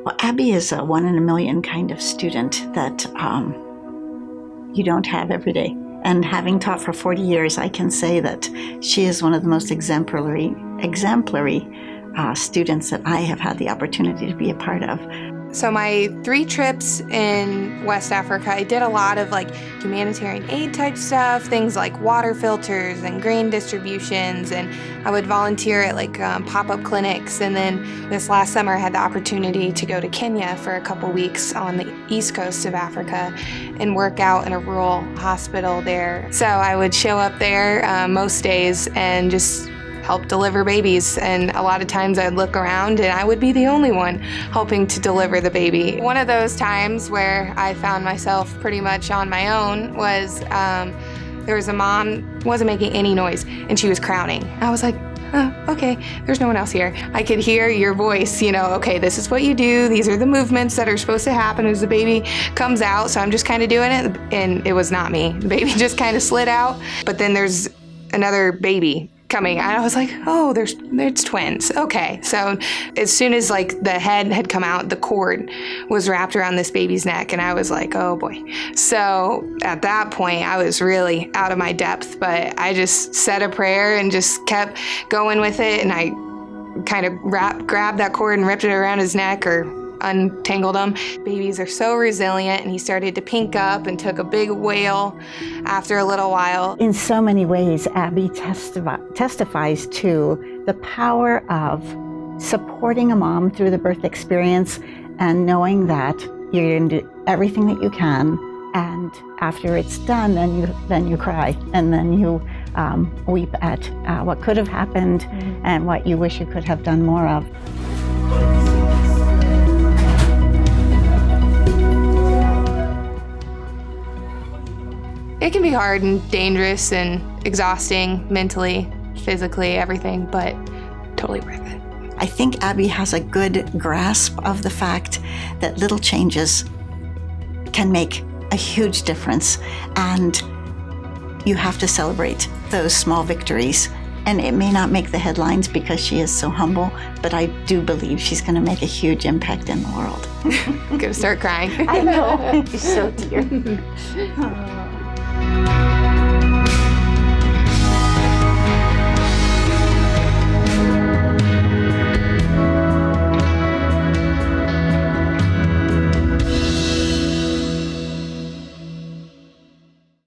Well, Abby is a 1 in a million kind of student that you don't have every day. And having taught for 40 years, I can say that she is one of the most exemplary students that I have had the opportunity to be a part of. So my 3 trips in West Africa, I did a lot of humanitarian aid type stuff, things like water filters and grain distributions, and I would volunteer at pop-up clinics. And then this last summer I had the opportunity to go to Kenya for a couple weeks on the east coast of Africa and work out in a rural hospital there. So I would show up there most days and just help deliver babies, and a lot of times I'd look around and I would be the only one helping to deliver the baby. One of those times where I found myself pretty much on my own was there was a mom, wasn't making any noise, and she was crowning. I was like, oh, okay, there's no one else here. I could hear your voice, okay, this is what you do. These are the movements that are supposed to happen as the baby comes out. So I'm just kind of doing it, and it was not me. The baby just kind of slid out, but then there's another baby coming. And I was like, oh, it's twins. Okay. So as soon as the head had come out, the cord was wrapped around this baby's neck, and I was like, oh boy. So at that point, I was really out of my depth, but I just said a prayer and just kept going with it. And I kind of grabbed that cord and ripped it around his neck, or untangled him. Babies are so resilient, and he started to pink up and took a big wail after a little while. In so many ways, Abby testifies to the power of supporting a mom through the birth experience and knowing that you're going to do everything that you can, and after it's done, then you cry, and then you weep at what could have happened and what you wish you could have done more of. It can be hard and dangerous and exhausting mentally, physically, everything, but totally worth it. I think Abby has a good grasp of the fact that little changes can make a huge difference, and you have to celebrate those small victories. And it may not make the headlines because she is so humble, but I do believe she's going to make a huge impact in the world. I'm going to start crying. I know. She's so dear.